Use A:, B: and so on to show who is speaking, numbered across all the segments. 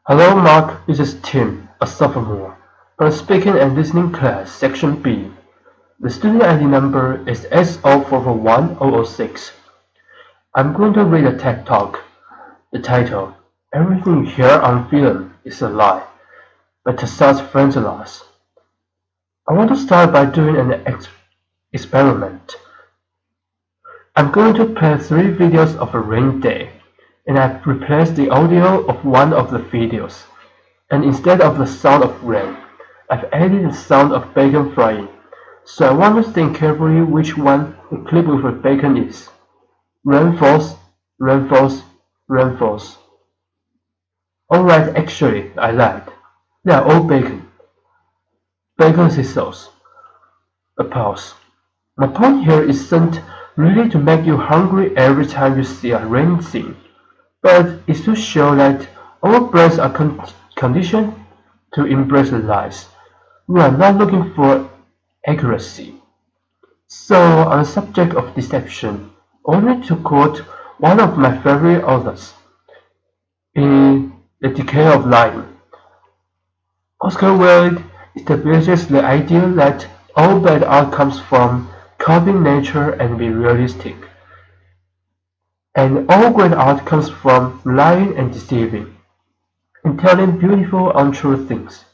A: Hello Mark, this is Tim, a sophomore, from Speaking and Listening Class, Section B. The student ID number is S0441-006. I'm going to read a TED Talk. The title, Everything You Hear on Film is a Lie, by Tassas Francelas. I want to start by doing an experiment. I'm going to play 3 videos of a rainy day, and I've replaced the audio of one of the videos. And instead of the sound of rain, I've added the sound of bacon frying. So I want to think carefully which one the clip with the bacon is. Rain falls, rain falls, rain falls. Alright, actually, I lied. They are all bacon. Bacon sizzles. A pause. My point here isn't really to make you hungry every time you see a rain scene, but it's to show that our brains are conditioned to embrace lies. We are not looking for accuracy. So, on the subject of deception, only to quote one of my favorite authors, in The Decay of Lying, Oscar Wilde establishes the idea that all bad art comes from copying nature and being realistic, and all great art comes from lying and deceiving, and telling beautiful untrue things.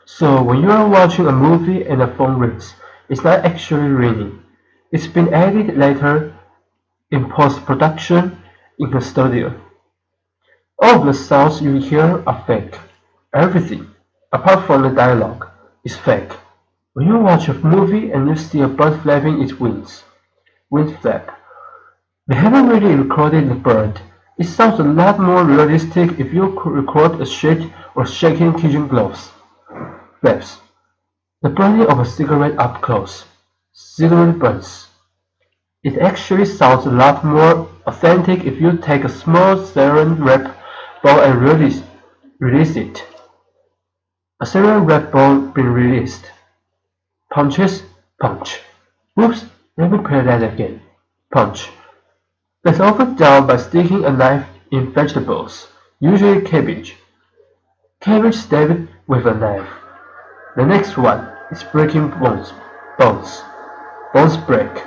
A: So when you are watching a movie and the phone rings, it's not actually ringing. It's been added later in post-production in the studio. All of the sounds you hear are fake. Everything, apart from the dialogue, is fake. When you watch a movie and you see a bird flapping its wings, wind flap, they haven't really recorded the bird. It sounds a lot more realistic if you could record a shake or shaking kitchen gloves. Flaps. The burning of a cigarette up close. Cigarette burns. It actually sounds a lot more authentic if you take a small saran wrap ball and release it. A saran wrap ball being released. Punches, punch. Whoops, let me play that again. Punch. That's often done by sticking a knife in vegetables, usually cabbage. Cabbage stabbed with a knife. The next one is breaking bones. Bones break.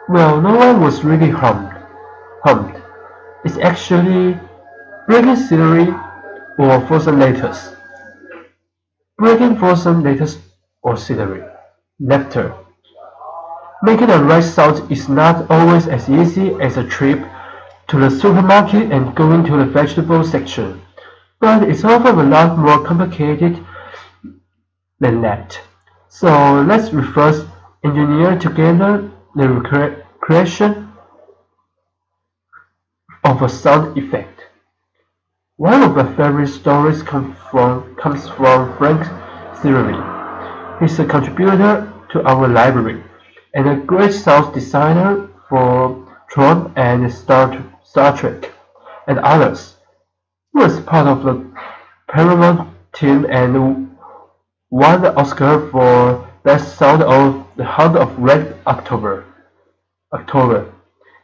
A: Well, no one was really harmed. It's actually breaking celery or frozen lettuce. Breaking frozen lettuce or celery. Laughter. Making the right sound is not always as easy as a trip to the supermarket and going to the vegetable section, but it's often a lot more complicated than that. So let's first engineer together the creation of a sound effect. One of my favorite stories comes from Frank Theory. He's a contributor to our library, and a great sound designer for Tron and Star Trek, and others. He was part of the Paramount team and won the Oscar for Best Sound of The Hunt of Red October.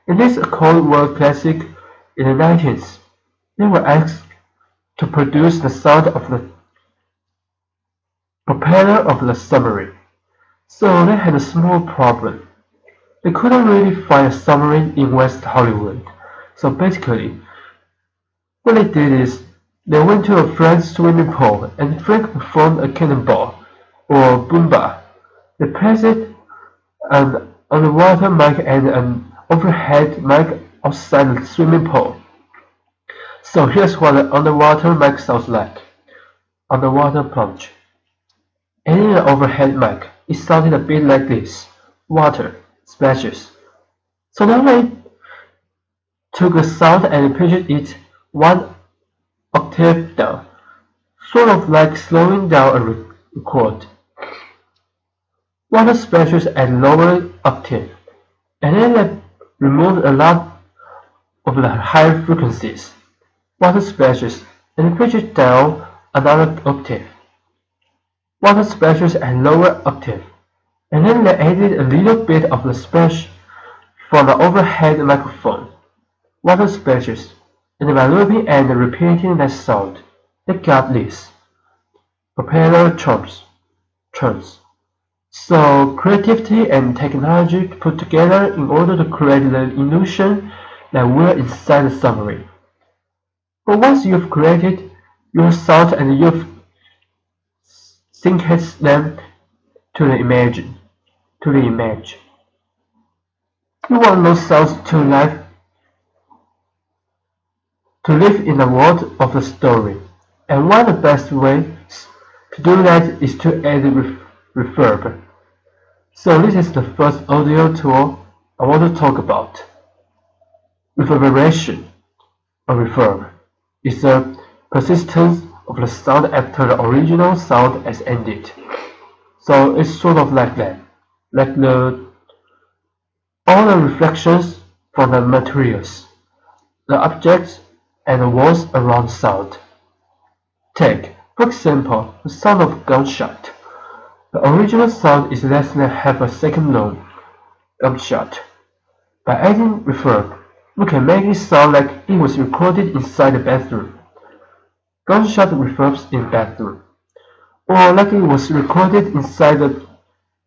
A: In this Cold War classic in the 1990s, they were asked to produce the sound of the propeller of the submarine. So they had a small problem. They couldn't really find a submarine in West Hollywood. So basically, what they did is they went to a friend's swimming pool and Frank performed a cannonball or boomba. They placed an underwater mic and an overhead mic outside the swimming pool. So here's what an underwater mic sounds like. Underwater plunge. And in the overhead mic, it sounded a bit like this. Water splashes. So now they took the sound and pitched it 1 octave down, sort of like slowing down a record. Water splashes at lower octave, and then they removed a lot of the higher frequencies. Water splashes and pitched it down another octave. Water splashes at lower octave, and then they added a little bit of the splash from the overhead microphone. Water splashes, and by looping and repeating that sound, that got this popular terms. So creativity and technology put together in order to create the illusion that we're inside the submarine. But once you've created your thought and you've synced them to the image, you want those thoughts to live in the world of the story. And one of the best ways to do that is to add reverb. So this is the first audio tool I want to talk about. Reverberation, or reverb, is the persistence of the sound after the original sound has ended. So it's sort of like that, like all the reflections from the materials, the objects, and the walls around sound. Take, for example, the sound of gunshot. The original sound is less than half a second long, gunshot. By adding reverb, we can make it sound like it was recorded inside the bathroom. Gunshot reverbs in bathroom. Or like it was recorded inside a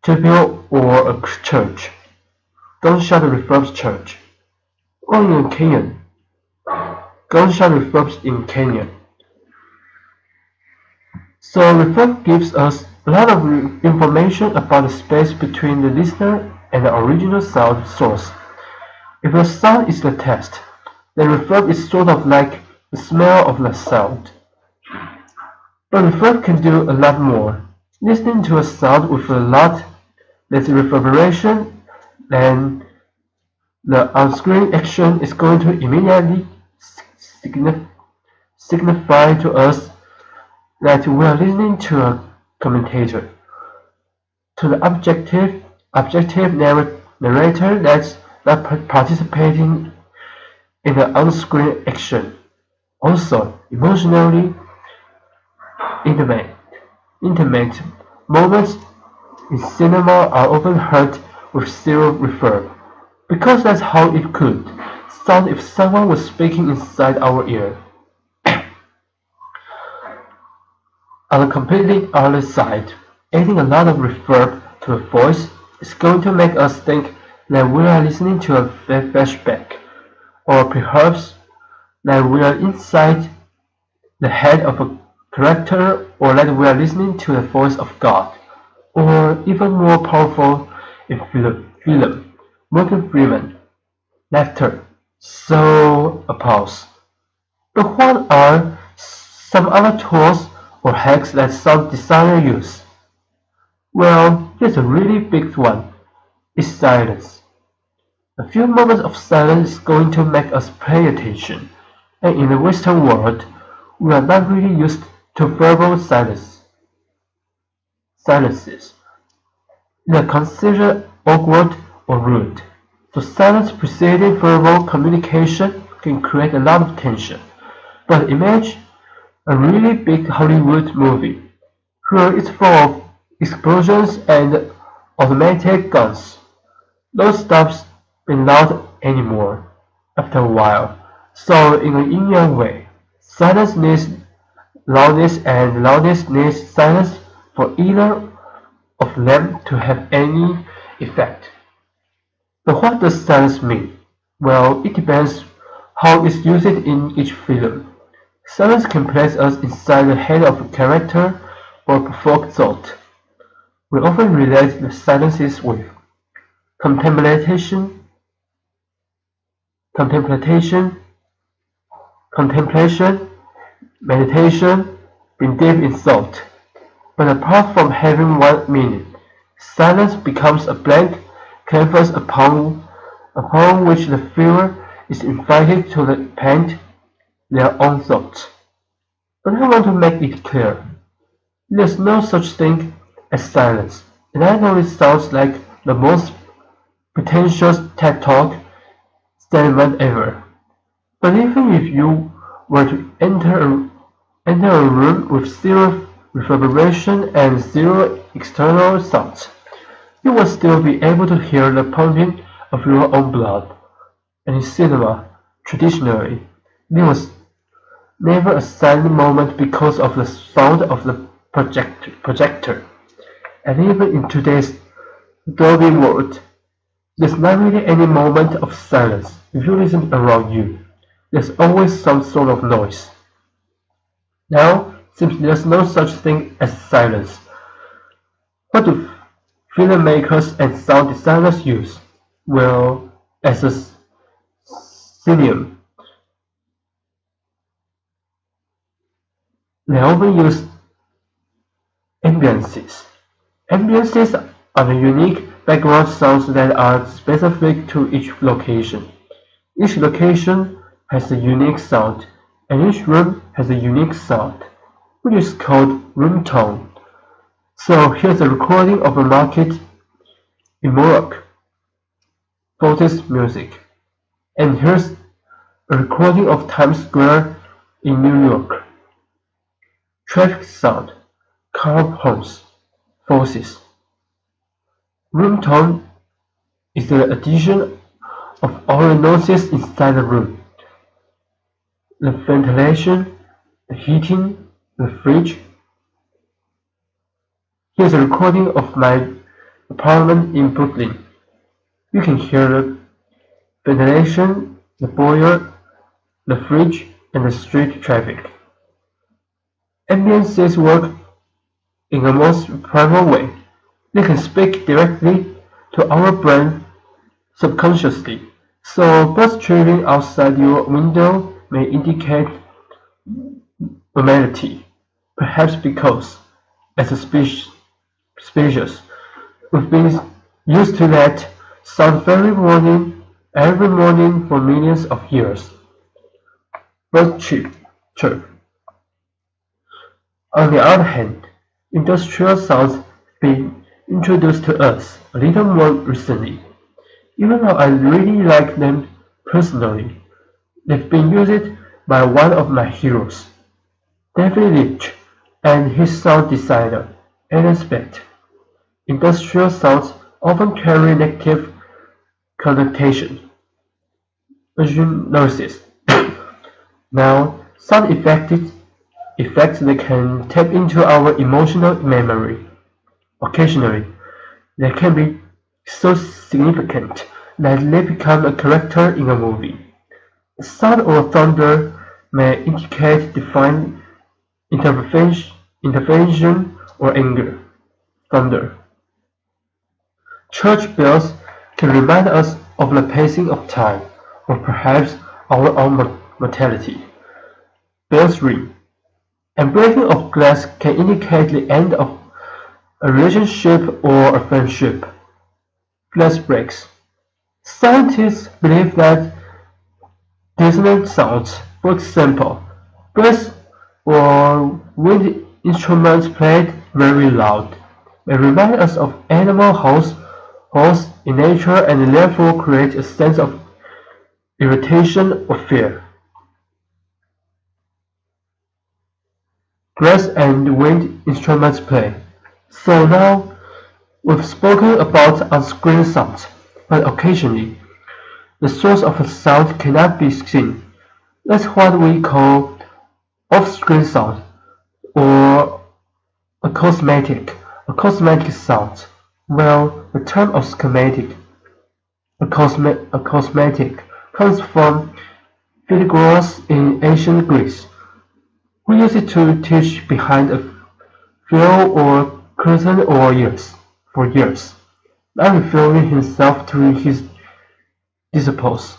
A: chapel or a church. Gunshot reverbs church. Or in a canyon. Gunshot reverbs in canyon. So reverb gives us a lot of information about the space between the listener and the original sound source. If the sound is the text, then reverb is sort of like the smell of the sound. But reverb can do a lot more. Listening to a sound with a lot less reverberation, then the on-screen action is going to immediately signify to us that we are listening to a commentator, to the objective narrator that's not participating in the on-screen action. Also, emotionally intimate moments in cinema are often heard with zero reverb, because that's how it could sound if someone was speaking inside our ear. On the completely other side, adding a lot of reverb to a voice is going to make us think that we are listening to a flashback, or perhaps that we are inside the head of a character, or that we are listening to the voice of God, or even more powerful in film, Morgan Freeman, laughter, so a pause. But what are some other tools or hacks that sound designers use? Well, here's a really big one. It's silence. A few moments of silence is going to make us pay attention, and in the Western world, we are not really used to verbal silences. They are considered awkward or rude. So silence preceding verbal communication can create a lot of tension. But imagine a really big Hollywood movie. Here it's full of explosions and automatic guns. Those stops being loud anymore after a while. So in a yin-yang way, silence needs loudness and loudness needs silence for either of them to have any effect. But what does silence mean? Well, it depends how it's used in each film. Silence can place us inside the head of a character or provoke thought. We often relate the silences with contemplation, meditation, being deep in thought. But apart from having one meaning, silence becomes a blank canvas upon which the viewer is invited to paint their own thoughts. But I want to make it clear, there's no such thing as silence, and I know it sounds like the most pretentious TED Talk statement ever. But even if you were to enter a room with zero reverberation and zero external sounds, you will still be able to hear the pumping of your own blood. And in cinema, traditionally, never a silent moment because of the sound of the projector. And even in today's Dolby world, there's not really any moment of silence. If you listen around you, there's always some sort of noise. Now, since there's no such thing as silence, what do filmmakers and sound designers use? Well, as a synonym, they often use ambiances. Ambiances are the unique background sounds that are specific to each location. Each location has a unique sound, and each room has a unique sound, which is called room tone. So here's a recording of a market in Morocco, Fortis Music, and here's a recording of Times Square in New York. Traffic sound, car horns, voices. Room tone is the addition of all the noises inside the room. The ventilation, the heating, the fridge. Here's a recording of my apartment in Brooklyn. You can hear the ventilation, the boiler, the fridge, and the street traffic. Ambiances work in a most primal way. They can speak directly to our brain subconsciously. So birds chirping outside your window may indicate normality, perhaps because, as a species, we've been used to that sound every morning for millions of years. Birds chirp. On the other hand, industrial sounds have been introduced to us a little more recently. Even though I really like them personally, they've been used by one of my heroes, David Lynch, and his sound designer, Alan Spect. Industrial sounds often carry negative connotations. Notices. Now, sound effects that can tap into our emotional memory. Occasionally, they can be so significant that they become a character in a movie. Sound or thunder may indicate defined intervention or anger. Thunder. Church bells can remind us of the passing of time, or perhaps our own mortality. Bells ring, and breaking of glass can indicate the end of a relationship or a friendship. Glass breaks. Scientists believe that dissonant sounds, for example, brass or wind instruments played very loud, may remind us of animal howls in nature and therefore create a sense of irritation or fear. Brass and wind instruments play. So now, we've spoken about on-screen sounds, but occasionally, the source of a sound cannot be seen. That's what we call off-screen sound, or a cosmetic sound. Well, the term of schematic, a cosmetic, comes from Pythagoras in ancient Greece, who used it to teach behind a veil or curtain for years, not referring himself to his disciples.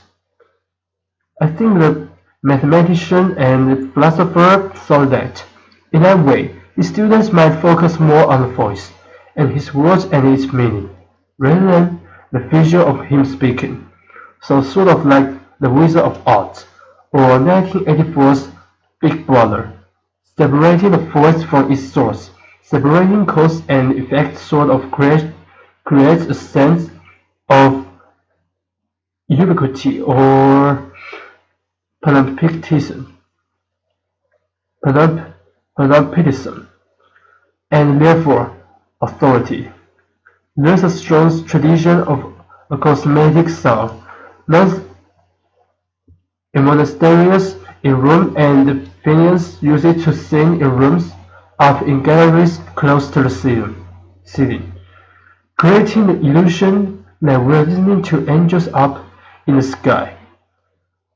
A: I think the mathematician and philosopher saw that, in that way, his students might focus more on the voice, and his words and its meaning, rather than the visual of him speaking. So sort of like The Wizard of Oz, or 1984's Big Brother, separating the voice from its source. Separating cause and effect sort of creates a sense of ubiquity or panopticism, and therefore authority. There's a strong tradition of a cosmetic sound, in monasteries, in Rome, and Athenians used it to sing in rooms up in galleries close to the ceiling, creating the illusion that we're listening to angels up in the sky.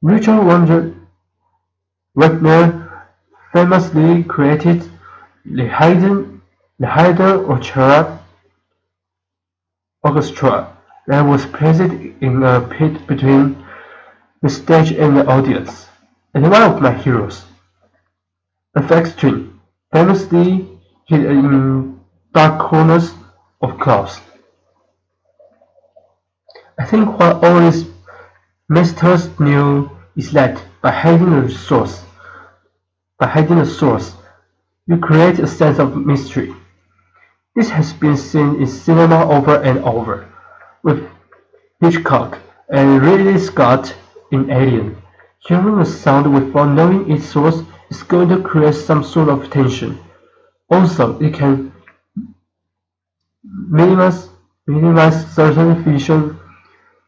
A: Richard Wagner famously created the Haydn Orchestra that was placed in a pit between the stage and the audience, and one of my heroes, FX Twin, famously hid in dark corners of clouds. I think what all these masters knew is that by hiding the source, you create a sense of mystery. This has been seen in cinema over and over, with Hitchcock and Ridley Scott in Alien. Hearing a sound without knowing its source is going to create some sort of tension. Also, it can minimize certain visual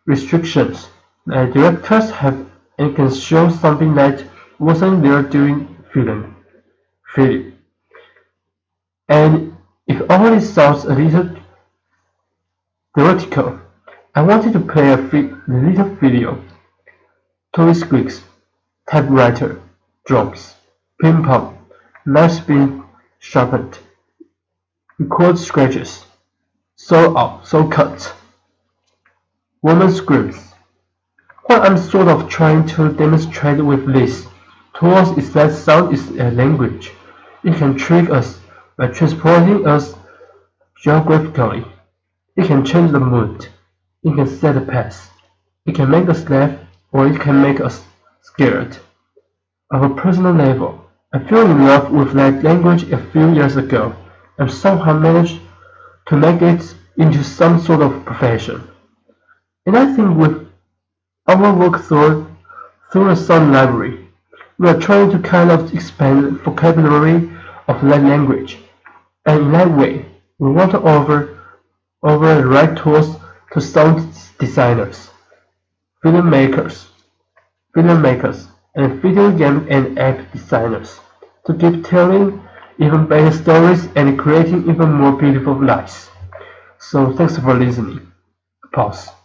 A: restrictions that directors have and can show something that wasn't there during film. And if all this sounds a little theoretical, I wanted to play a little video. Toy squeaks, typewriter, drums, ping pong, knives being sharpened, record scratches, saw out, saw cut, woman screams. What I'm sort of trying to demonstrate with this tools is that sound is a language. It can trick us by transporting us geographically. It can change the mood. It can set a pace. It can make us laugh or it can make us scared. On a personal level, I fell in love with that language a few years ago and somehow managed to make it into some sort of profession. And I think with our work through a sound library, we are trying to kind of expand the vocabulary of that language. And in that way, we want to offer the right tools to sound designers, filmmakers, and video game and app designers to keep telling even better stories and creating even more beautiful lives. So thanks for listening. Pause.